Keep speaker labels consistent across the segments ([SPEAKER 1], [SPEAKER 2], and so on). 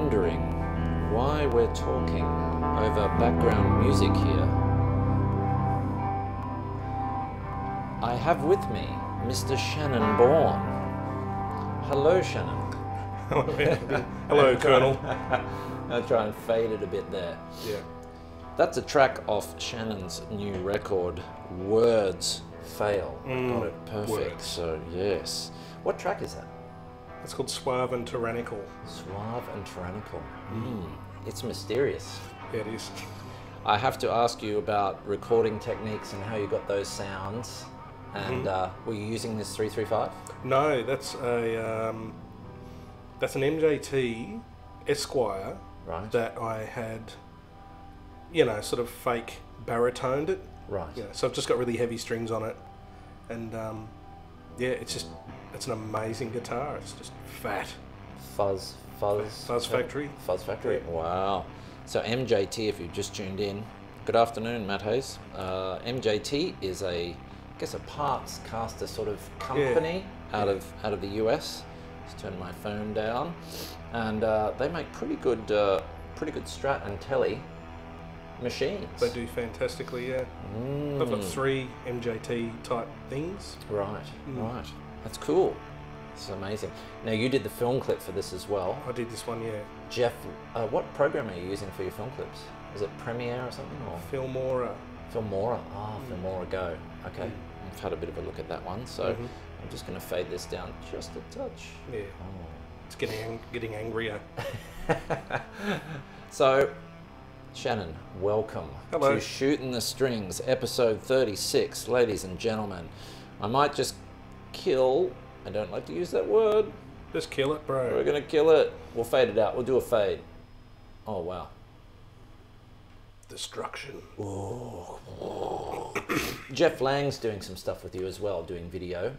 [SPEAKER 1] wondering why we're talking over background music here, I have with me Mr. Shannon Bourne. Hello, Shannon.
[SPEAKER 2] Hello, Colonel.
[SPEAKER 1] I'll try and fade it a bit there.
[SPEAKER 2] Yeah.
[SPEAKER 1] That's a track off Shannon's new record, Words Fail. Got it perfect.
[SPEAKER 2] Words.
[SPEAKER 1] So, yes. What track is that?
[SPEAKER 2] It's called Suave and Tyrannical.
[SPEAKER 1] Suave and Tyrannical. It's mysterious.
[SPEAKER 2] Yeah, it is.
[SPEAKER 1] I have to ask you about recording techniques and how you got those sounds. And were you using this 335?
[SPEAKER 2] No, that's an MJT Esquire
[SPEAKER 1] Right.
[SPEAKER 2] that I had, you know, sort of fake baritoned it.
[SPEAKER 1] Right.
[SPEAKER 2] You know, so I've just got really heavy strings on it, and yeah, it's an amazing guitar. It's just fat.
[SPEAKER 1] Fuzz
[SPEAKER 2] Factory.
[SPEAKER 1] Fuzz Factory. Wow. So MJT, if you've just tuned in, good afternoon, Matt Hayes. MJT is a parts caster sort of company out of the US. Just turn my phone down, and they make pretty good Strat and Telly machines.
[SPEAKER 2] They do fantastically, yeah. I've got 3 MJT type things.
[SPEAKER 1] Right, right. That's cool. This is amazing. Now, you did the film clip for this as well.
[SPEAKER 2] I did this one, yeah.
[SPEAKER 1] Jeff, what program are you using for your film clips? Is it Premiere or something? Or
[SPEAKER 2] Filmora.
[SPEAKER 1] Filmora. Filmora Go. Okay. I've had a bit of a look at that one, so I'm just going to fade this down just a touch.
[SPEAKER 2] Yeah.
[SPEAKER 1] Oh.
[SPEAKER 2] It's getting angrier.
[SPEAKER 1] So, Shannon, welcome
[SPEAKER 2] Hello.
[SPEAKER 1] to Shootin' the Strings, episode 36, ladies and gentlemen. I might just kill, I don't like to use that word.
[SPEAKER 2] Just kill it, bro.
[SPEAKER 1] We're going to kill it. We'll fade it out. We'll do a fade. Oh, wow.
[SPEAKER 2] Destruction.
[SPEAKER 1] Jeff Lang's doing some stuff with you as well, doing video.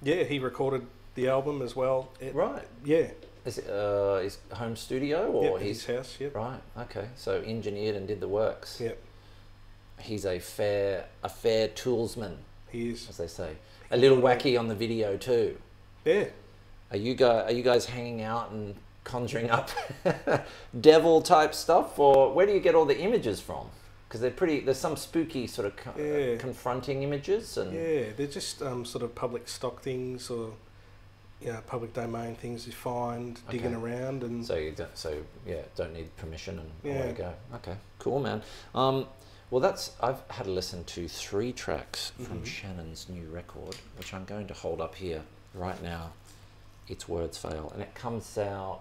[SPEAKER 2] Yeah, he recorded the album as well.
[SPEAKER 1] Right.
[SPEAKER 2] Yeah.
[SPEAKER 1] Is it his home studio or
[SPEAKER 2] his house? Yep.
[SPEAKER 1] Right. Okay. So engineered and did the works.
[SPEAKER 2] Yep.
[SPEAKER 1] He's a fair toolsman,
[SPEAKER 2] He is.
[SPEAKER 1] as they say. A little wacky on the video too.
[SPEAKER 2] Yeah.
[SPEAKER 1] Are you guys hanging out and conjuring up devil type stuff, or where do you get all the images from? Because there's some spooky sort of confronting images, and
[SPEAKER 2] yeah, they're just sort of public stock things, or public domain things you find digging around, and
[SPEAKER 1] so you don't need permission, and away you go. Okay, cool, man. Well, I've had a listen to 3 tracks from Shannon's new record, which I'm going to hold up here right now. It's Words Fail, and it comes out.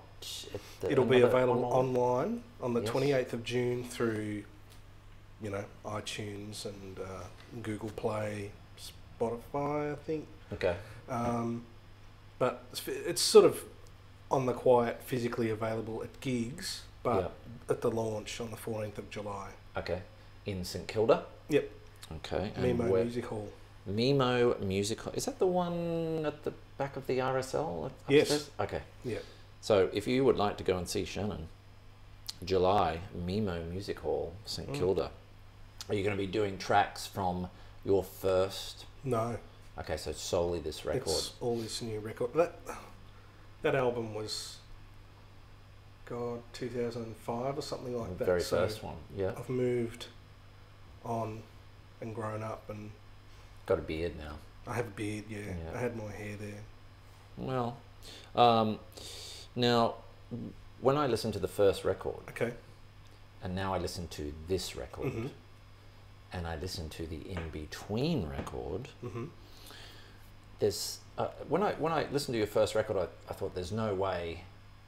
[SPEAKER 2] It'll be available online on the 28th of June through, iTunes and Google Play, Spotify, I think.
[SPEAKER 1] Okay.
[SPEAKER 2] But it's sort of on the quiet, physically available at gigs, but at the launch on the 14th of July.
[SPEAKER 1] Okay. In St Kilda?
[SPEAKER 2] Yep.
[SPEAKER 1] Okay.
[SPEAKER 2] And Music Hall.
[SPEAKER 1] Mimo Music Hall. Is that the one at the back of the RSL upstairs?
[SPEAKER 2] Yes.
[SPEAKER 1] Okay.
[SPEAKER 2] Yeah.
[SPEAKER 1] So if you would like to go and see Shannon, July, Mimo Music Hall, St Kilda, are you going to be doing tracks from your first?
[SPEAKER 2] No.
[SPEAKER 1] Okay, so solely this record.
[SPEAKER 2] It's all this new record. That album was, 2005 or something like that.
[SPEAKER 1] The very first one, yeah.
[SPEAKER 2] I've moved on and grown up, and
[SPEAKER 1] got a beard now.
[SPEAKER 2] I have a beard, yeah. I had my hair there.
[SPEAKER 1] Well, now, when I listened to the first record, and now I listen to this record, and I listen to the in-between record, there's when I listened to your first record, I thought there's no way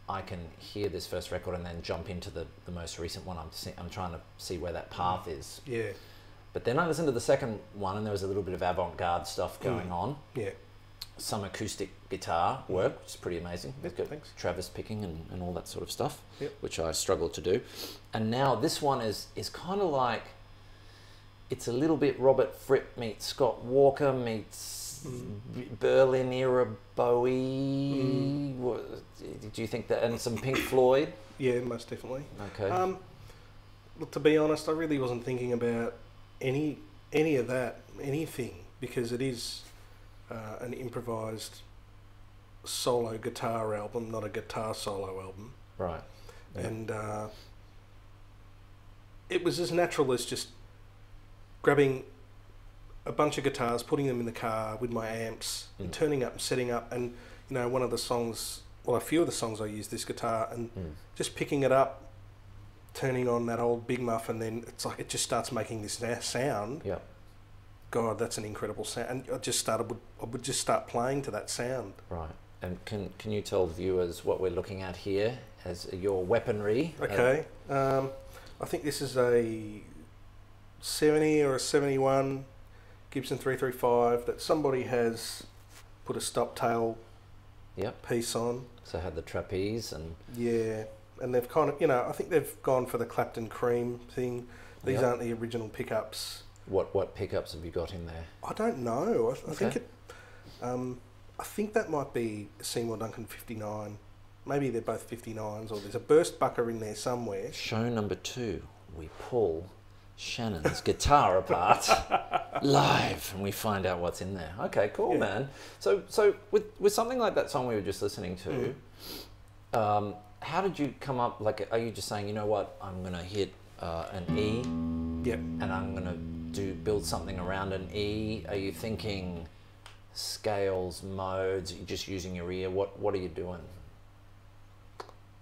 [SPEAKER 1] I can hear this first record and then jump into the most recent one. I'm trying to see where that path is.
[SPEAKER 2] Yeah.
[SPEAKER 1] But then I listened to the second one, and there was a little bit of avant-garde stuff going on.
[SPEAKER 2] Yeah.
[SPEAKER 1] Some acoustic guitar work, which is pretty amazing.
[SPEAKER 2] Yep, thanks.
[SPEAKER 1] Travis picking and all that sort of stuff,
[SPEAKER 2] which
[SPEAKER 1] I struggle to do. And now this one is kind of like, it's a little bit Robert Fripp meets Scott Walker meets Berlin era Bowie. Do you think that, and some Pink Floyd?
[SPEAKER 2] Yeah, most definitely.
[SPEAKER 1] Okay.
[SPEAKER 2] Look, to be honest, I really wasn't thinking about any of that, anything, because it is an improvised solo guitar album, not a guitar solo album.
[SPEAKER 1] Right.
[SPEAKER 2] and it was as natural as just grabbing a bunch of guitars, putting them in the car with my amps, and turning up and setting up. And you know, one of the songs, well, a few of the songs I used this guitar, and just picking it up, turning on that old Big Muff, and then it's like it just starts making this sound.
[SPEAKER 1] Yeah.
[SPEAKER 2] God, that's an incredible sound. And I would just start playing to that sound.
[SPEAKER 1] Right. And can you tell viewers what we're looking at here as your weaponry?
[SPEAKER 2] Okay. I think this is a 70 or a 71 Gibson 335 that somebody has put a stop tail piece on.
[SPEAKER 1] So had the trapeze and...
[SPEAKER 2] Yeah. And they've kind of, you know, I think they've gone for the Clapton Cream thing. These aren't the original pickups.
[SPEAKER 1] What pickups have you got in there?
[SPEAKER 2] I don't know. I think it... I think that might be a Seymour Duncan 59. Maybe they're both 59s, or there's a burst bucker in there somewhere.
[SPEAKER 1] Show number 2, we pull Shannon's guitar apart live, and we find out what's in there. Okay, cool, man. So with something like that song we were just listening to, how did you come up? Like, are you just saying, you know what, I'm gonna hit an E, and I'm gonna build something around an E? Are you thinking scales, modes? Are you just using your ear? What are you doing?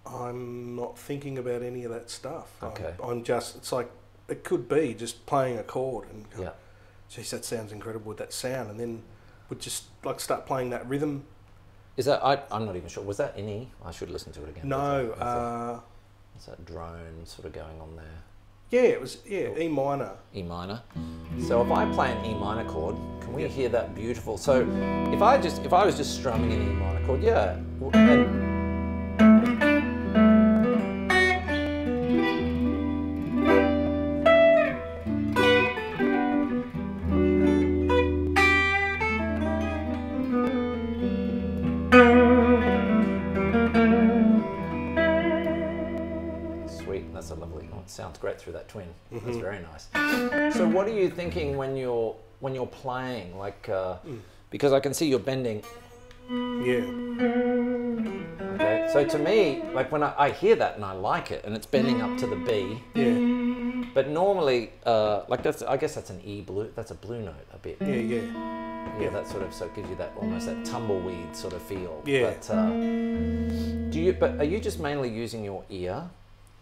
[SPEAKER 2] I'm not thinking about any of that stuff.
[SPEAKER 1] Okay.
[SPEAKER 2] I'm just, it's like, it could be just playing a chord and geez, that sounds incredible with that sound, and then would just like start playing that rhythm.
[SPEAKER 1] Is that, I'm not even sure, was that in E? I should listen to it again.
[SPEAKER 2] No.
[SPEAKER 1] Is that drone sort of going on there?
[SPEAKER 2] Yeah, it was, E minor.
[SPEAKER 1] E minor. So if I play an E minor chord, can we hear that beautiful? So if I was just strumming an E minor chord, and that's a lovely, it sounds great through that twin. That's very nice. So what are you thinking when you're playing, like, because I can see you're bending.
[SPEAKER 2] Yeah.
[SPEAKER 1] Okay, so to me, like when I hear that and I like it, and it's bending up to the B.
[SPEAKER 2] Yeah.
[SPEAKER 1] But normally, like I guess that's an E blue, that's a blue note a bit. Yeah, that sort of, so it gives you that almost that tumbleweed sort of feel.
[SPEAKER 2] Yeah.
[SPEAKER 1] But are you just mainly using your ear,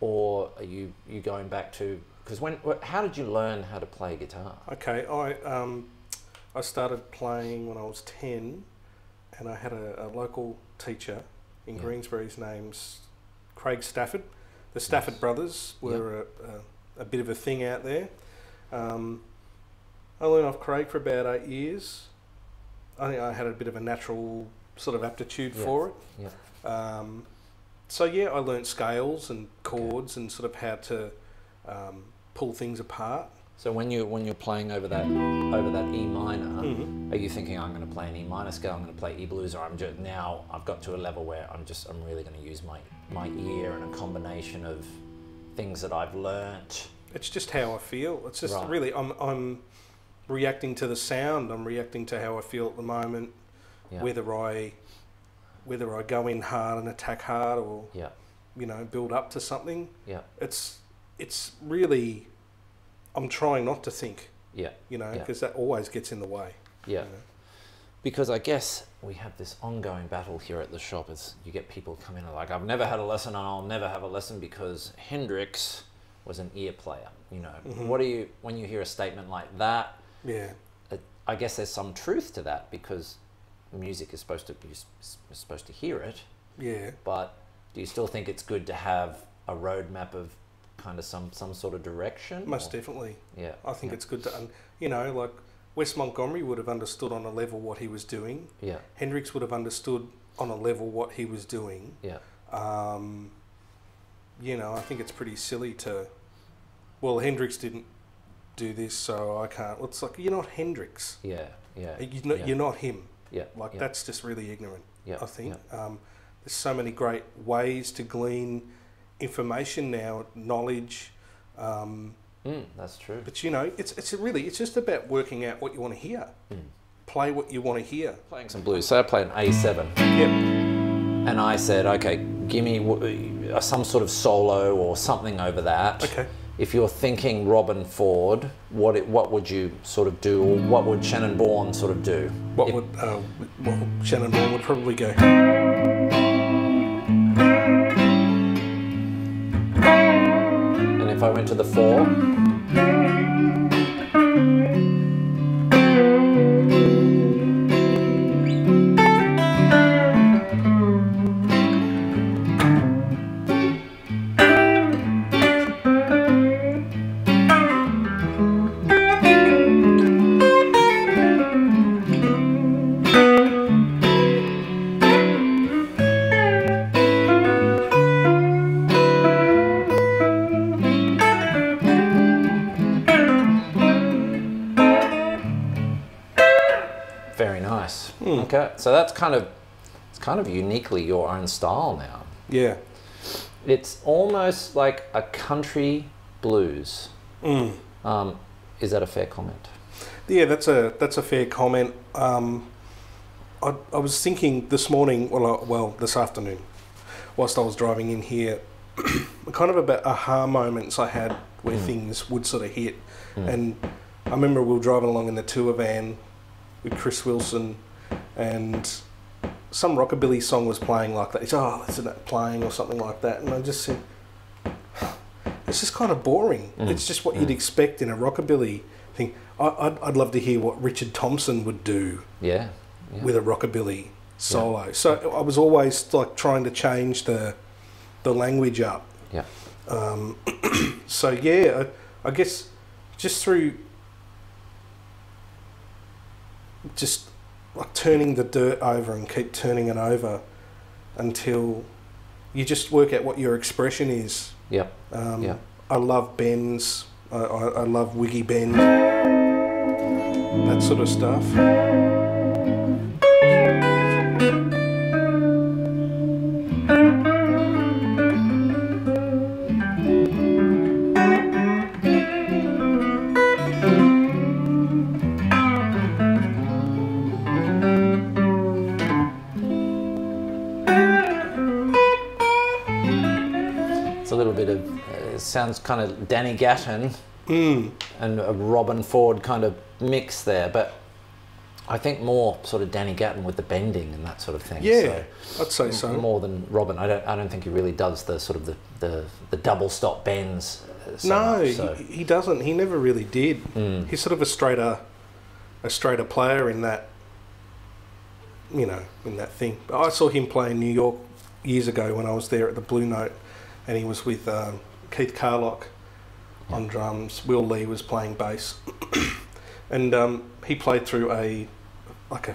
[SPEAKER 1] or are you going back to, because how did you learn how to play guitar?
[SPEAKER 2] Okay, I started playing when I was 10, and I had a local teacher in Greensbury. His name's Craig Stafford. The Stafford brothers were a bit of a thing out there. I learned off Craig for about 8 years. I think I had a bit of a natural sort of aptitude for it. So yeah, I learnt scales and chords and sort of how to pull things apart.
[SPEAKER 1] So when you're playing over that E minor, are you thinking, I'm going to play an E minor scale, I'm going to play E blues, or I've got to a level where I'm really going to use my ear and a combination of things that I've learnt?
[SPEAKER 2] It's just how I feel. It's just really, I'm reacting to the sound. I'm reacting to how I feel at the moment. Whether I go in hard and attack hard, or build up to something. It's really, I'm trying not to think. Because that always gets in the way. Because
[SPEAKER 1] I guess we have this ongoing battle here at the shop as you get people come in and like, I've never had a lesson and I'll never have a lesson because Hendrix was an ear player. What do you, when you hear a statement like that? I guess there's some truth to that, because music is supposed to hear it. But do you still think it's good to have a roadmap of kind of some sort of direction?
[SPEAKER 2] Most definitely. I think it's good to, like Wes Montgomery would have understood on a level what he was doing. Hendrix would have understood on a level what he was doing. I think it's pretty silly to, well, Hendrix didn't do this, so I can't. It's like, you're not Hendrix. You're not him. That's just really ignorant, I think. There's so many great ways to glean information now, knowledge.
[SPEAKER 1] That's true.
[SPEAKER 2] But it's just about working out what you want to hear. Play what you want to hear.
[SPEAKER 1] Playing some blues. So I played an A7. And I said, okay, give me some sort of solo or something over that.
[SPEAKER 2] Okay.
[SPEAKER 1] If you're thinking Robin Ford, what would you sort of do, or what would Shannon Bourne sort of do?
[SPEAKER 2] What would Shannon Bourne would probably go?
[SPEAKER 1] And if I went to the 4. Very nice. Okay, so that's kind of uniquely your own style now.
[SPEAKER 2] Yeah.
[SPEAKER 1] It's almost like a country blues. Is that a fair comment?
[SPEAKER 2] Yeah, that's a fair comment. I was thinking this morning, this afternoon, whilst I was driving in here, kind of about aha moments I had where things would sort of hit. And I remember we were driving along in the tour van with Chris Wilson, and some rockabilly song was playing like that. He said, "Oh, isn't that playing?" or something like that. And I just said, it's just kind of boring. It's just what you'd expect in a rockabilly thing. I'd love to hear what Richard Thompson would do with a rockabilly solo. So I was always like trying to change the language up.
[SPEAKER 1] Yeah.
[SPEAKER 2] So yeah, I guess just through just like turning the dirt over and keep turning it over until you just work out what your expression is.
[SPEAKER 1] Yep.
[SPEAKER 2] I love bends. I love wiggy bend. That sort of stuff.
[SPEAKER 1] It's a little bit of, it sounds kind of Danny Gatton and a Robin Ford kind of mix there, but I think more sort of Danny Gatton with the bending and that sort of thing.
[SPEAKER 2] Yeah, I'd say so.
[SPEAKER 1] More than Robin. I don't think he really does the sort of the double stop bends.
[SPEAKER 2] He doesn't. He never really did. He's sort of a straighter player in that, in that thing. But I saw him play in New York years ago when I was there at the Blue Note, and he was with Keith Carlock on drums. Will Lee was playing bass, and he played through a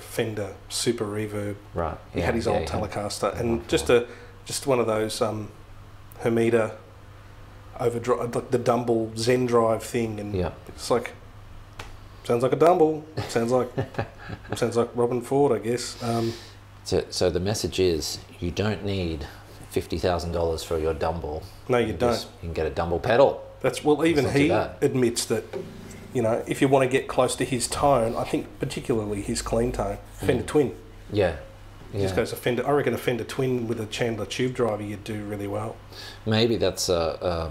[SPEAKER 2] Fender Super Reverb.
[SPEAKER 1] Right.
[SPEAKER 2] He had his old Telecaster, and just one of those Hermida overdrive, like the Dumble Zen Drive thing, and it's like sounds like a Dumble. Sounds like Robin Ford, I guess.
[SPEAKER 1] So the message is you don't need $50,000 for your Dumble.
[SPEAKER 2] No, you don't.
[SPEAKER 1] You can get a Dumble pedal.
[SPEAKER 2] Even he admits that. If you want to get close to his tone, I think particularly his clean tone, Fender Twin.
[SPEAKER 1] Yeah.
[SPEAKER 2] Just goes a Fender. I reckon a Fender Twin with a Chandler tube driver, you'd do really well.
[SPEAKER 1] Maybe that's I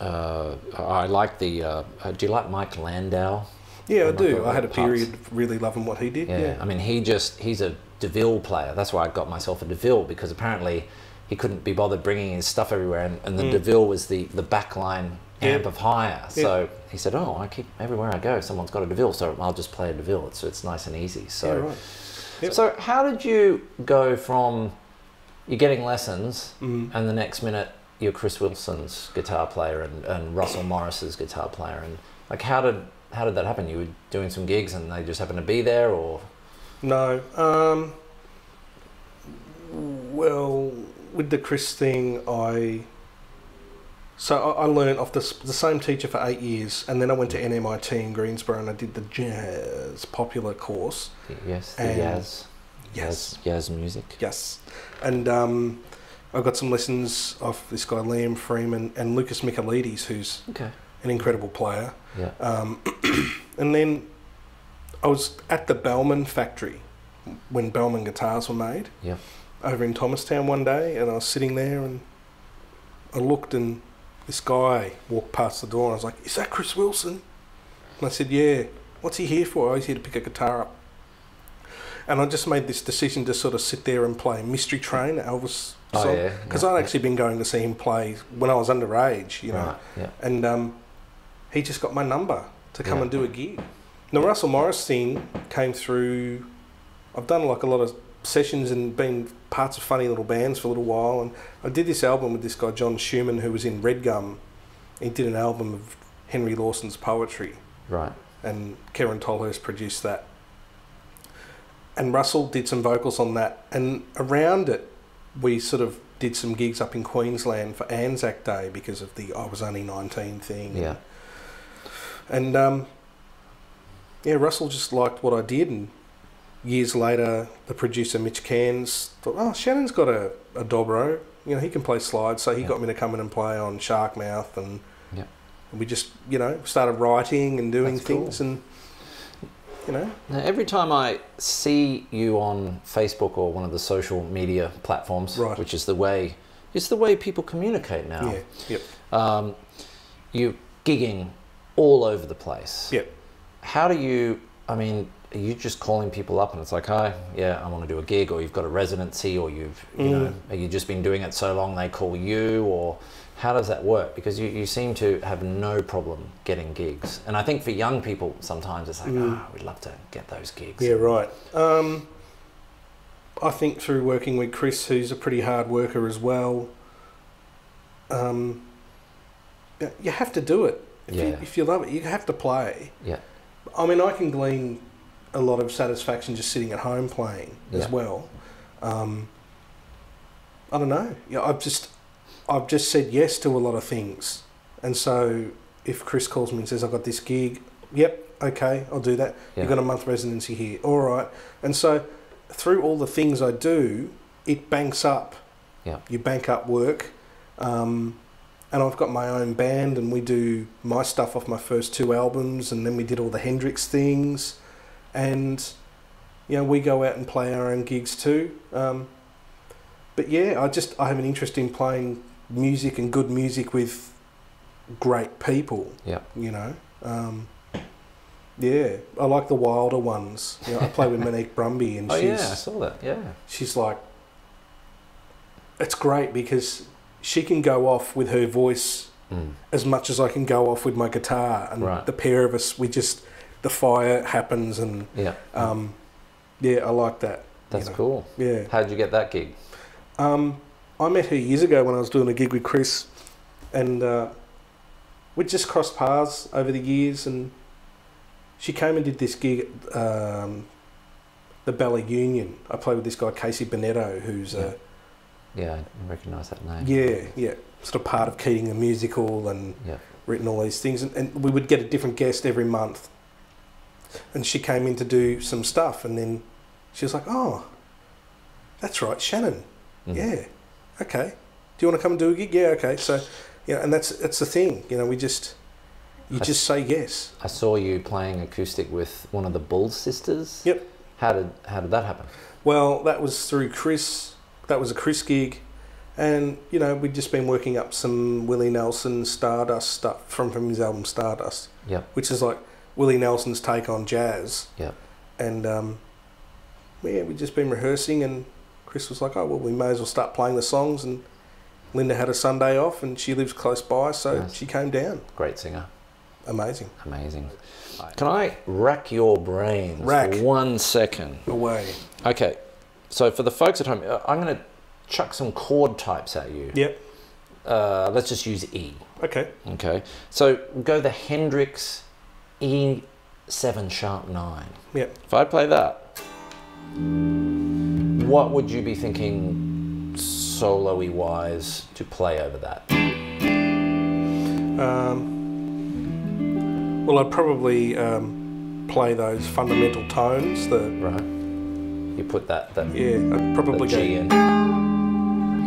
[SPEAKER 1] like the. Do you like Mike Landau?
[SPEAKER 2] Yeah, I do. I had a period really loving what he did. Yeah.
[SPEAKER 1] I mean, he's a DeVille player. That's why I got myself a DeVille, because apparently he couldn't be bothered bringing his stuff everywhere, and the DeVille was the backline amp of hire. So he said, "Oh, I keep everywhere I go, someone's got a DeVille, so I'll just play a DeVille. It's nice and easy." So, so how did you go from you're getting lessons, and the next minute you're Chris Wilson's guitar player and Russell Morris's guitar player, and like how did that happen? You were doing some gigs and they just happened to be there, or?
[SPEAKER 2] No. Well, with the Chris thing, I learned off the same teacher for 8 years, and then I went to NMIT in Greensboro and I did the jazz popular course.
[SPEAKER 1] Yes, jazz music.
[SPEAKER 2] Yes, and I got some lessons off this guy Liam Freeman and Lucas Michaelides, who's an incredible player. Yeah. And then I was at the Bellman factory when Bellman guitars were made.
[SPEAKER 1] Yeah.
[SPEAKER 2] over in Thomastown one day, and I was sitting there, and I looked, and this guy walked past the door, and I was like, "Is that Chris Wilson?" And I said, "Yeah." "What's he here for?" "Oh, he's here to pick a guitar up." And I just made this decision to sort of sit there and play Mystery Train, Elvis song, because I'd actually been going to see him play when I was underage, you know.
[SPEAKER 1] Right, yeah.
[SPEAKER 2] And he just got my number to come and do a gig. The Russell Morris thing came through. I've done like a lot of sessions and been parts of funny little bands for a little while, and I did this album with this guy John Schumann, who was in Red Gum. He did an album of Henry Lawson's poetry,
[SPEAKER 1] right?
[SPEAKER 2] And Karen Tolhurst produced that, and Russell did some vocals on that, and around it we sort of did some gigs up in Queensland for Anzac Day because of the I was only 19 thing.
[SPEAKER 1] Yeah.
[SPEAKER 2] And Russell just liked what I did, and years later, the producer Mitch Cairns thought, "Oh, Shannon's got a dobro, you know, he can play slides," so he got me to come in and play on Sharkmouth, and we just, you know, started writing and doing things, cool. And you know.
[SPEAKER 1] Now, every time I see you on Facebook or one of the social media platforms, which is the way, it's the way people communicate now.
[SPEAKER 2] Yeah. Yep.
[SPEAKER 1] You're gigging all over the place.
[SPEAKER 2] Yep.
[SPEAKER 1] How do you? I mean, are you just calling people up and it's like, "Hi, yeah, I want to do a gig," or you've got a residency, or you've, you know, have you just been doing it so long they call you, or how does that work? Because you seem to have no problem getting gigs, and I think for young people sometimes it's like, we'd love to get those gigs.
[SPEAKER 2] Yeah, right. I think through working with Chris, who's a pretty hard worker as well, you have to do it. If you love it, you have to play.
[SPEAKER 1] Yeah.
[SPEAKER 2] I mean, I can glean a lot of satisfaction just sitting at home playing as well. I don't know. Yeah, I've just said yes to a lot of things, and so if Chris calls me and says, "I've got this gig," yep, okay, I'll do that. You've got a month residency here, all right. And so through all the things I do, it banks up.
[SPEAKER 1] Yeah. You
[SPEAKER 2] bank up work. And I've got my own band, and we do my stuff off my first 2 albums, and then we did all the Hendrix things, and you know, we go out and play our own gigs too. But yeah, I have an interest in playing music and good music with great people.
[SPEAKER 1] Yeah.
[SPEAKER 2] You know. Yeah, I like the wilder ones. You know, I play with Monique Brumby, and
[SPEAKER 1] I saw that. Yeah.
[SPEAKER 2] She's like, it's great because she can go off with her voice as much as I can go off with my guitar, and the pair of us, the fire happens, and I like that.
[SPEAKER 1] That's cool.
[SPEAKER 2] Yeah.
[SPEAKER 1] How did you get that gig?
[SPEAKER 2] I met her years ago when I was doing a gig with Chris, and we'd just crossed paths over the years, and she came and did this gig at the Bella Union. I played with this guy Casey Bonetto, who's
[SPEAKER 1] I recognise that name.
[SPEAKER 2] Yeah, sort of part of Keating the Musical, and written all these things, and we would get a different guest every month, and she came in to do some stuff, and then she was like, "Oh, that's right, Shannon. Yeah, okay. Do you want to come and do a gig? Yeah, okay." So, yeah, and that's the thing, you know. You just say yes.
[SPEAKER 1] I saw you playing acoustic with one of the Bull sisters.
[SPEAKER 2] Yep.
[SPEAKER 1] How did that happen?
[SPEAKER 2] Well, that was through Chris. That was a Chris gig, and you know, we'd just been working up some Willie Nelson Stardust stuff from his album Stardust.
[SPEAKER 1] Yeah.
[SPEAKER 2] Which is like Willie Nelson's take on jazz.
[SPEAKER 1] Yeah.
[SPEAKER 2] And we'd just been rehearsing, and Chris was like, "Oh, well, we may as well start playing the songs." And Linda had a Sunday off, and she lives close by, so she came down.
[SPEAKER 1] Great singer.
[SPEAKER 2] Amazing.
[SPEAKER 1] Can I rack your brains for 1 second?
[SPEAKER 2] Away.
[SPEAKER 1] Okay, so for the folks at home, I'm going to chuck some chord types at you.
[SPEAKER 2] Yep.
[SPEAKER 1] Let's just use E.
[SPEAKER 2] Okay.
[SPEAKER 1] Okay, so go the Hendrix E7 sharp 9.
[SPEAKER 2] Yep.
[SPEAKER 1] If I play that, what would you be thinking solo-y wise to play over that?
[SPEAKER 2] Well, I'd probably play those fundamental tones.
[SPEAKER 1] Right. You put that
[SPEAKER 2] I'd probably
[SPEAKER 1] the G in.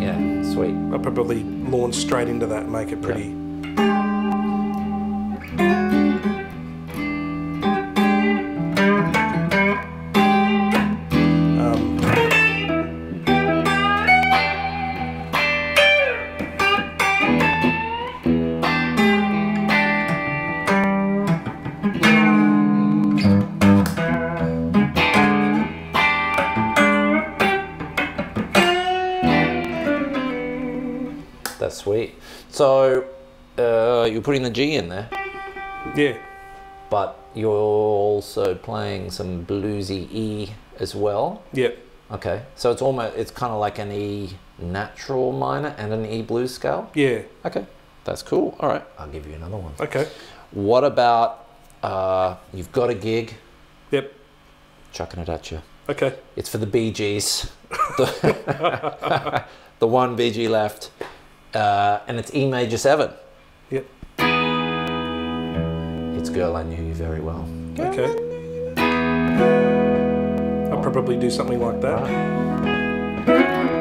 [SPEAKER 1] Yeah, sweet.
[SPEAKER 2] I'd probably launch straight into that and make it pretty.
[SPEAKER 1] sweet. So you're putting the G in there.
[SPEAKER 2] Yeah.
[SPEAKER 1] But you're also playing some bluesy E as well.
[SPEAKER 2] Yep.
[SPEAKER 1] Okay. So it's kind of like an E natural minor and an E blues scale.
[SPEAKER 2] Yeah.
[SPEAKER 1] Okay. That's cool. All right. I'll give you another one.
[SPEAKER 2] Okay.
[SPEAKER 1] What about you've got a gig?
[SPEAKER 2] Yep.
[SPEAKER 1] Chucking it at you.
[SPEAKER 2] Okay.
[SPEAKER 1] It's for the Bee Gees. The one BG left. And it's E major 7.
[SPEAKER 2] Yep.
[SPEAKER 1] It's Girl I Knew You Very Well.
[SPEAKER 2] Okay. I'll probably do something like that.
[SPEAKER 1] Right.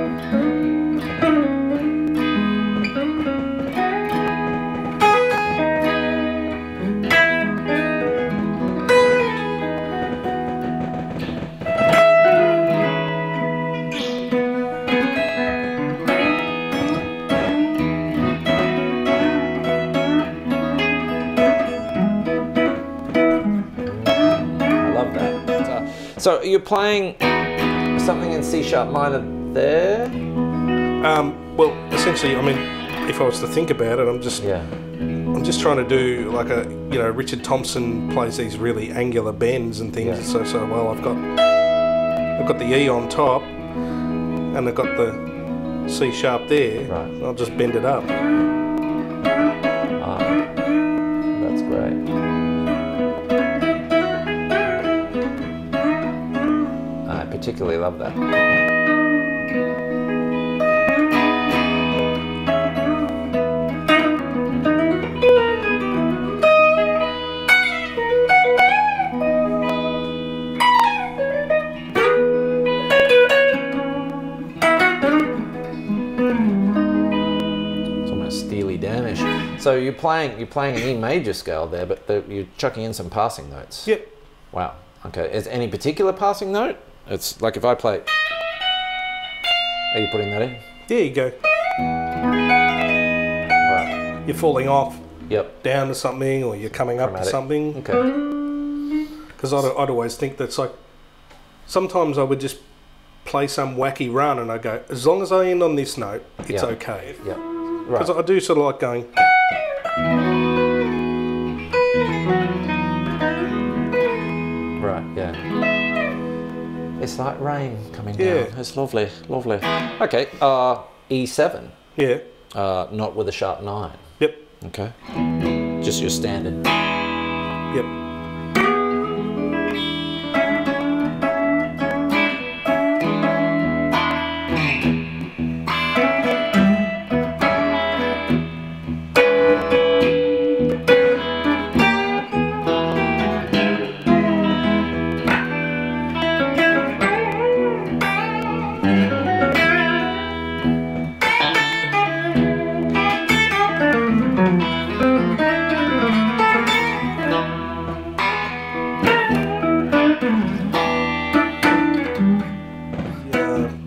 [SPEAKER 1] So you're playing something in C sharp minor there?
[SPEAKER 2] Well, essentially, I mean, if I was to think about it, I'm just trying to do like a, Richard Thompson plays these really angular bends and things. Yeah. So well, I've got the E on top, and I've got the C sharp there.
[SPEAKER 1] Right.
[SPEAKER 2] I'll just bend it up.
[SPEAKER 1] That's great. I particularly love that. It's almost Steely Dan-ish. So you're playing an E major scale there, but you're chucking in some passing notes.
[SPEAKER 2] Yep.
[SPEAKER 1] Wow. Okay. Is any particular passing note? It's like if I play. Are you putting that in?
[SPEAKER 2] There you go.
[SPEAKER 1] Right.
[SPEAKER 2] You're falling off.
[SPEAKER 1] Yep.
[SPEAKER 2] Down to something, or you're coming up to something.
[SPEAKER 1] Okay.
[SPEAKER 2] Because I'd always think that's like, sometimes I would just play some wacky run and I go, as long as I end on this note, it's okay.
[SPEAKER 1] Yeah.
[SPEAKER 2] Because I do sort of like going.
[SPEAKER 1] Right, yeah. It's like rain coming down. It's lovely, lovely. Okay, E7.
[SPEAKER 2] Yeah.
[SPEAKER 1] Not with a sharp 9.
[SPEAKER 2] Yep.
[SPEAKER 1] Okay. Just your standard.
[SPEAKER 2] Yep.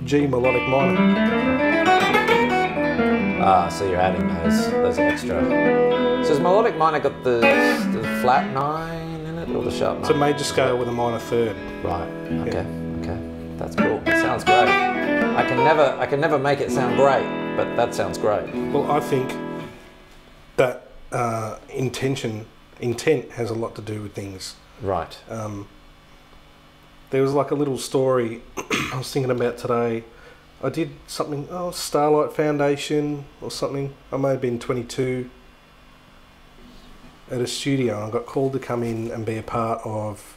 [SPEAKER 2] G melodic minor.
[SPEAKER 1] So you're adding those extra. So has melodic minor got the flat 9 in it or the sharp 9?
[SPEAKER 2] It's a major scale with a minor third.
[SPEAKER 1] Right. Okay. Okay. That's cool. It sounds great. I can never make it sound great, but that sounds great.
[SPEAKER 2] Well, I think that intent has a lot to do with things.
[SPEAKER 1] Right.
[SPEAKER 2] There was like a little story I was thinking about today. I did something, Starlight Foundation or something. I may have been 22 at a studio. I got called to come in and be a part of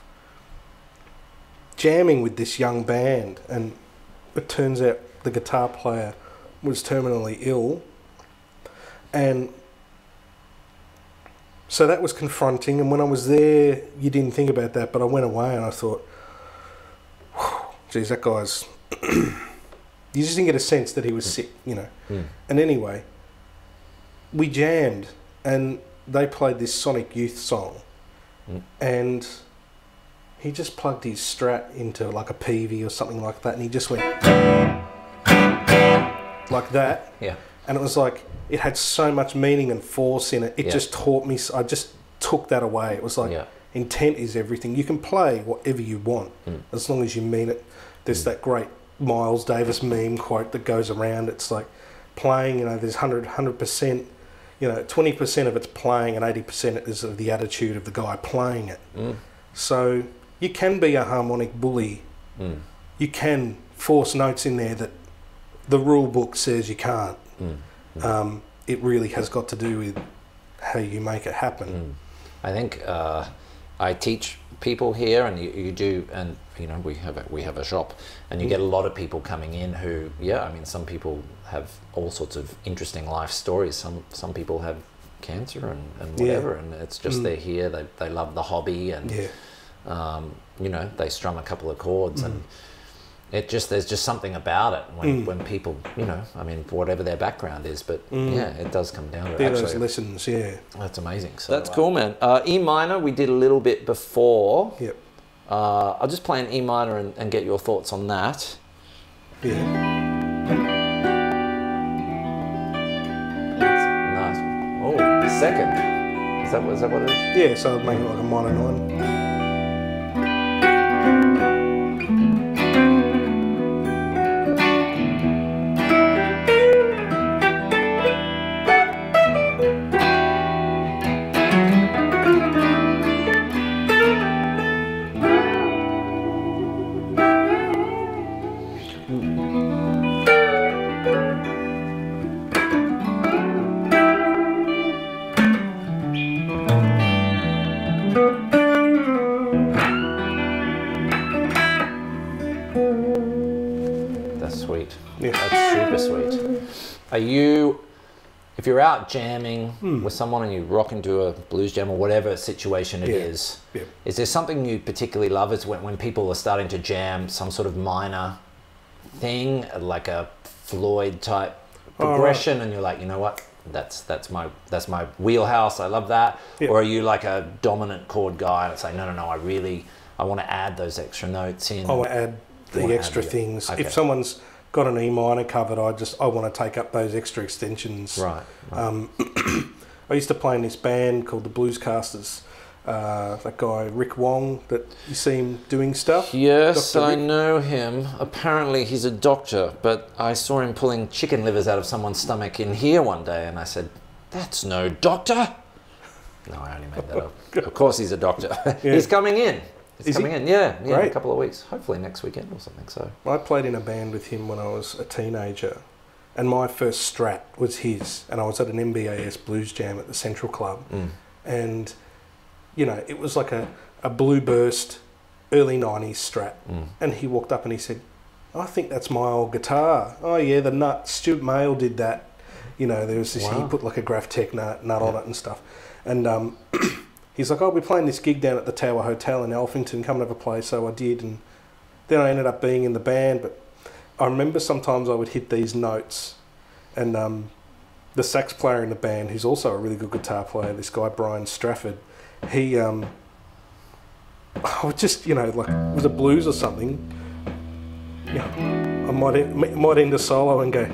[SPEAKER 2] jamming with this young band. And it turns out the guitar player was terminally ill. And so that was confronting. And when I was there, you didn't think about that. But I went away and I thought, geez, that guy's... You just didn't get a sense that he was sick, And anyway, we jammed and they played this Sonic Youth song. And he just plugged his Strat into like a PV or something like that and he just went like that.
[SPEAKER 1] Yeah.
[SPEAKER 2] And it was like, it had so much meaning and force in it. It just taught me, I just took that away. It was like, intent is everything. You can play whatever you want as long as you mean it. There's that great Miles Davis meme quote that goes around. It's like, playing, you know, there's 100%, you know, 20% of it's playing and 80% is of the attitude of the guy playing it. So you can be a harmonic bully. You can force notes in there that the rule book says you can't. It really has got to do with how you make it happen.
[SPEAKER 1] I think I teach people here, and you do, and you know, we have a shop, and you get a lot of people coming in who, yeah, I mean, some people have all sorts of interesting life stories. Some people have cancer and whatever, and it's just they're here. They love the hobby, and you know, they strum a couple of chords, and there's just something about it when people, you know, I mean, whatever their background is, but yeah, it does come down to it.
[SPEAKER 2] Those lessons,
[SPEAKER 1] That's amazing. So that's cool, man. E minor, we did a little bit before.
[SPEAKER 2] Yep.
[SPEAKER 1] I'll just play an E minor and get your thoughts on that.
[SPEAKER 2] Yeah.
[SPEAKER 1] That's nice. Oh, second. Is that what it is?
[SPEAKER 2] Yeah, so I'd make it like a minor 9.
[SPEAKER 1] If you're out jamming with someone and you rock into a blues jam or whatever situation it is there something you particularly love? Is when people are starting to jam some sort of minor thing, like a Floyd type progression, and you're like, you know what, that's my wheelhouse, I love that. Or are you like a dominant chord guy and say, no, I want to add those extra notes in?
[SPEAKER 2] I want to add the extra things. Okay. If someone's got an E minor covered, I want to take up those extra extensions.
[SPEAKER 1] Right.
[SPEAKER 2] I used to play in this band called the Bluescasters. That guy Rick Wong, that you see him doing stuff.
[SPEAKER 1] Yes, I know him. Apparently he's a doctor, but I saw him pulling chicken livers out of someone's stomach in here one day, and I said, "That's no doctor." No, I only made that up. Of course he's a doctor. He's coming in. He's coming in, yeah, in a couple of weeks. Hopefully next weekend or something. So
[SPEAKER 2] I played in a band with him when I was a teenager, and my first Strat was his, and I was at an MBAS blues jam at the Central Club, and you know, it was like a Blue Burst early 90s Strat, and he walked up and he said, "I think that's my old guitar." "Oh yeah, the nut, Stuart Mayle did that." You know, there was this, he put like a Graph-Tech nut on it and stuff, and he's like, "I'll be playing this gig down at the Tower Hotel in Alphington, come and have a play." So I did, and then I ended up being in the band. But I remember sometimes I would hit these notes, and the sax player in the band, who's also a really good guitar player, this guy Brian Strafford, he, I would just, you know, like it was a blues or something, you know, I might end a solo and go,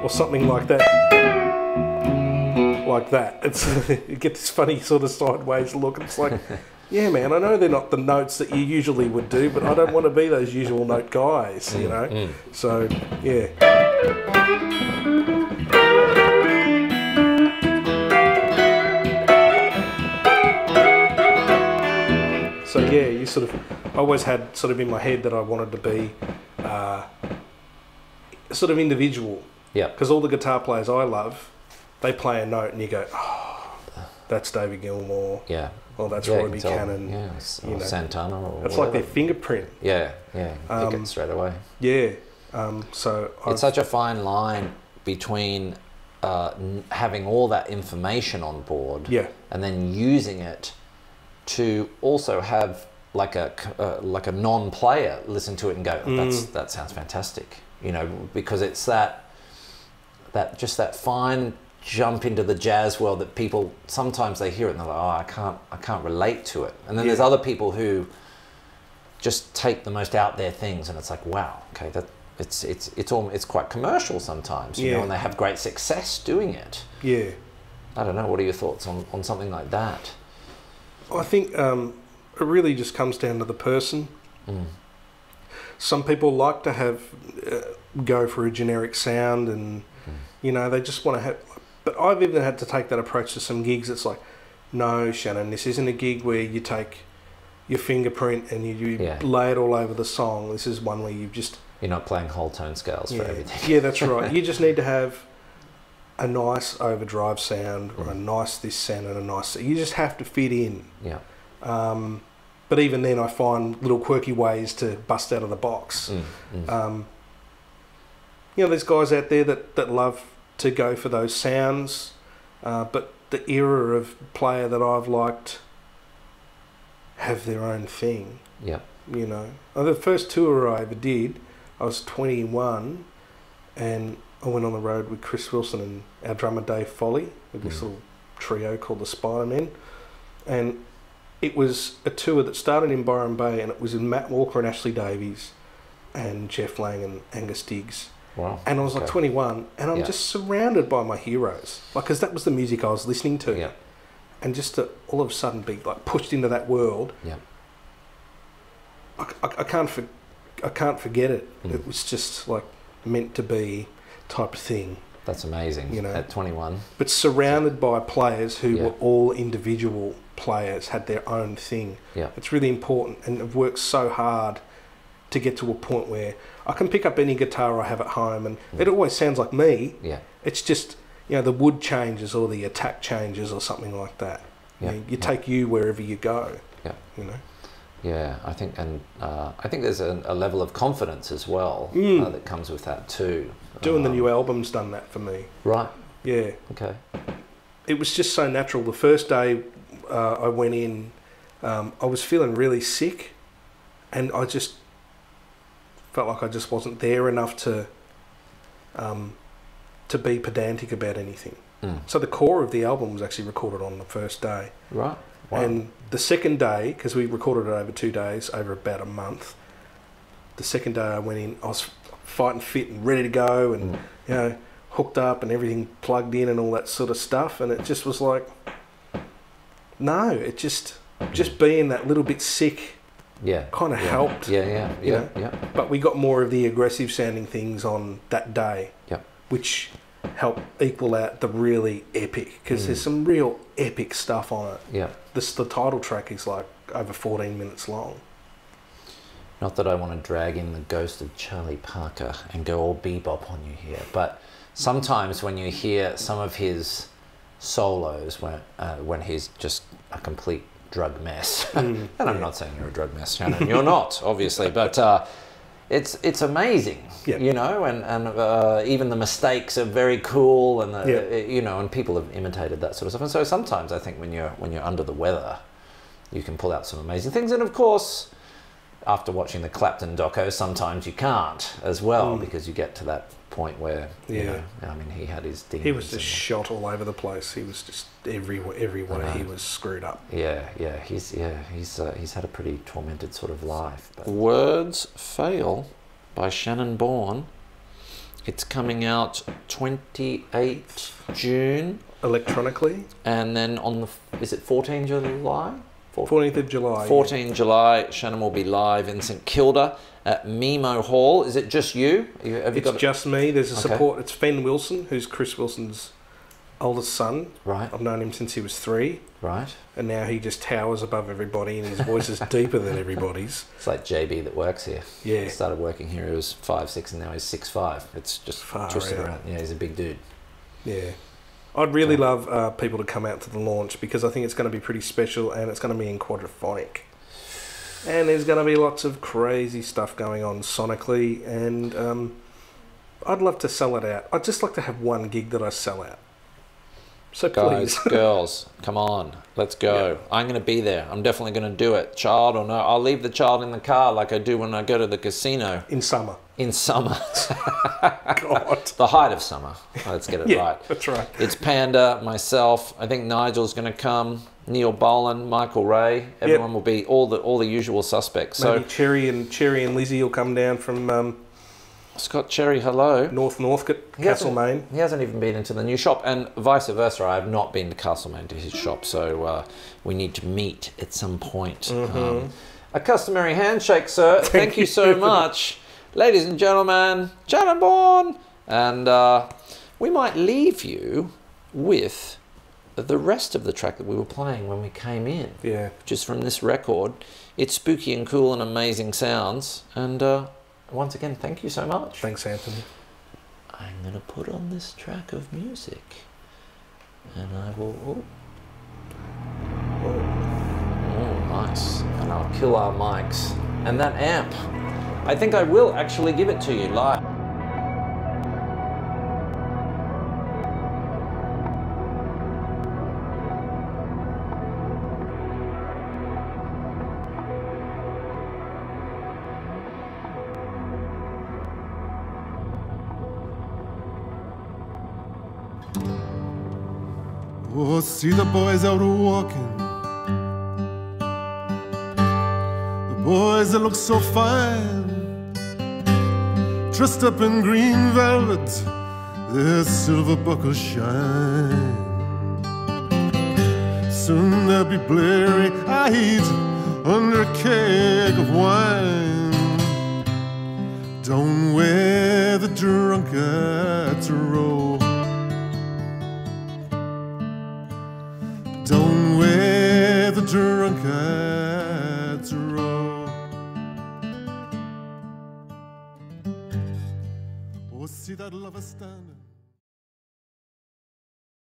[SPEAKER 2] or something like that. Like that. You get this funny sort of sideways look. It's like, yeah, man, I know they're not the notes that you usually would do, but I don't want to be those usual note guys, you know. So, yeah. So, yeah, you sort of, I always had sort of in my head that I wanted to be sort of individual.
[SPEAKER 1] Yeah.
[SPEAKER 2] Because all the guitar players I love, they play a note and you go, "Oh, that's David Gilmour."
[SPEAKER 1] Yeah.
[SPEAKER 2] Or that's Roy Buchanan.
[SPEAKER 1] Yeah, or Santana or
[SPEAKER 2] it's
[SPEAKER 1] whatever.
[SPEAKER 2] like their fingerprint.
[SPEAKER 1] Yeah, pick it straight away.
[SPEAKER 2] Yeah. So
[SPEAKER 1] it's such a fine line between having all that information on board and then using it to also have like a non-player listen to it and go, that sounds fantastic. You know, because it's that fine jump into the jazz world that people sometimes they hear it and they're like, "Oh, I can't relate to it." And then there's other people who just take the most out there things, and it's like, wow, okay, that it's quite commercial sometimes, you know, and they have great success doing it.
[SPEAKER 2] Yeah.
[SPEAKER 1] I don't know. What are your thoughts on something like that?
[SPEAKER 2] I think it really just comes down to the person. Some people like to have go for a generic sound, and you know, they just want to have. But I've even had to take that approach to some gigs. It's like, no, Shannon, this isn't a gig where you take your fingerprint and you lay it all over the song. This is one where you've just...
[SPEAKER 1] You're not playing whole tone scales for everything.
[SPEAKER 2] Yeah, that's right. You just need to have a nice overdrive sound, or a nice this sound, and a nice... You just have to fit in.
[SPEAKER 1] Yeah.
[SPEAKER 2] But even then, I find little quirky ways to bust out of the box. You know, there's guys out there that love to go for those sounds, but the era of player that I've liked have their own thing.
[SPEAKER 1] Yeah.
[SPEAKER 2] You know, the first tour I ever did, I was 21, and I went on the road with Chris Wilson and our drummer Dave Foley with this little trio called the Spidermen, and it was a tour that started in Byron Bay, and it was with Matt Walker and Ashley Davies and Jeff Lang and Angus Diggs.
[SPEAKER 1] Wow.
[SPEAKER 2] And I was like 21, and I'm just surrounded by my heroes, like, because that was the music I was listening to.
[SPEAKER 1] Yeah.
[SPEAKER 2] And just to all of a sudden be like pushed into that world.
[SPEAKER 1] Yeah.
[SPEAKER 2] I can't forget it. It was just like meant to be type of thing.
[SPEAKER 1] That's amazing. You know, at 21.
[SPEAKER 2] But surrounded by players who were all individual players, had their own thing.
[SPEAKER 1] Yeah.
[SPEAKER 2] It's really important, and I've worked so hard to get to a point where I can pick up any guitar I have at home, and it always sounds like me.
[SPEAKER 1] Yeah.
[SPEAKER 2] It's just, you know, the wood changes or the attack changes or something like that.
[SPEAKER 1] Yeah.
[SPEAKER 2] You take you wherever you go.
[SPEAKER 1] Yeah.
[SPEAKER 2] You know.
[SPEAKER 1] Yeah, I think, and I think there's a level of confidence as well that comes with that too.
[SPEAKER 2] Doing the new album's done that for me.
[SPEAKER 1] Right.
[SPEAKER 2] Yeah.
[SPEAKER 1] Okay.
[SPEAKER 2] It was just so natural. The first day I went in, I was feeling really sick, and I just felt like I just wasn't there enough to be pedantic about anything. So the core of the album was actually recorded on the first day.
[SPEAKER 1] Right. Wow.
[SPEAKER 2] And the second day, because we recorded it over 2 days, over about a month, the second day I went in, I was fighting fit and ready to go, and you know, hooked up and everything plugged in and all that sort of stuff, and it just was like, no, it just being that little bit sick kind of helped.
[SPEAKER 1] Yeah.
[SPEAKER 2] But we got more of the aggressive sounding things on that day, which helped equal out the really epic, because there's some real epic stuff on it.
[SPEAKER 1] Yeah.
[SPEAKER 2] The title track is like over 14 minutes long.
[SPEAKER 1] Not that I want to drag in the ghost of Charlie Parker and go all bebop on you here, but sometimes when you hear some of his solos when he's just a complete drug mess, and I'm not saying you're a drug mess, Shannon, you're not, obviously, but it's amazing, you know, and even the mistakes are very cool, and you know, and people have imitated that sort of stuff. And so sometimes I think when you're under the weather, you can pull out some amazing things. And of course, after watching the Clapton doco, sometimes you can't as well, because you get to that point where you know, I mean, he had his demons.
[SPEAKER 2] He was just shot all over the place. He was just every way he was screwed up.
[SPEAKER 1] He's had a pretty tormented sort of life. But. Words Fail by Shannon Bourne. It's coming out 28th June
[SPEAKER 2] electronically,
[SPEAKER 1] and then on is it 14 July?
[SPEAKER 2] 14th of July.
[SPEAKER 1] 14 July, Shannon will be live in St Kilda at Mimo Hall. Is it just you?
[SPEAKER 2] It's just me. There's a support. It's Fen Wilson, who's Chris Wilson's oldest son.
[SPEAKER 1] Right.
[SPEAKER 2] I've known him since he was 3.
[SPEAKER 1] Right.
[SPEAKER 2] And now he just towers above everybody, and his voice is deeper than everybody's.
[SPEAKER 1] It's like JB that works here.
[SPEAKER 2] Yeah.
[SPEAKER 1] He started working here, he was 5'6", and now he's 6'5". It's just twisted around. Yeah, he's a big dude.
[SPEAKER 2] Yeah. I'd really love people to come out to the launch, because I think it's going to be pretty special, and it's going to be in quadraphonic. And there's going to be lots of crazy stuff going on sonically, and I'd love to sell it out. I'd just like to have one gig that I sell out. So
[SPEAKER 1] guys,
[SPEAKER 2] please.
[SPEAKER 1] girls, come on, let's go. Yeah. I'm going to be there. I'm definitely going to do it. Child or no, I'll leave the child in the car like I do when I go to the casino.
[SPEAKER 2] In summer.
[SPEAKER 1] In summer.
[SPEAKER 2] God.
[SPEAKER 1] The height of summer. Let's get it right.
[SPEAKER 2] That's right.
[SPEAKER 1] It's Panda, myself. I think Nigel's going to come. Neil Boland, Michael Ray. Everyone will be all the usual suspects.
[SPEAKER 2] Maybe
[SPEAKER 1] so
[SPEAKER 2] Cherry and Lizzie will come down from
[SPEAKER 1] Scott Cherry, hello.
[SPEAKER 2] Northcote, Castlemaine.
[SPEAKER 1] He hasn't even been into the new shop, and vice versa. I have not been to Castlemaine to his shop, so we need to meet at some point. A customary handshake, sir. Thank you so much. ladies and gentlemen, Shannon Bourne. And we might leave you with the rest of the track that we were playing when we came in.
[SPEAKER 2] Yeah.
[SPEAKER 1] Which is from this record. It's spooky and cool and amazing sounds. And once again, thank you so much.
[SPEAKER 2] Thanks, Anthony.
[SPEAKER 1] I'm going to put on this track of music. And I will... Oh, nice. And I'll kill our mics. And that amp, I think I will actually give it to you live.
[SPEAKER 3] Oh, see the boys out walking, the boys that look so fine, dressed up in green velvet, their silver buckles shine. Soon they'll be bleary-eyed under a keg of wine. Don't wear the drunkard's robe, don't wear the drunkard's robe. Oh, see that lover standing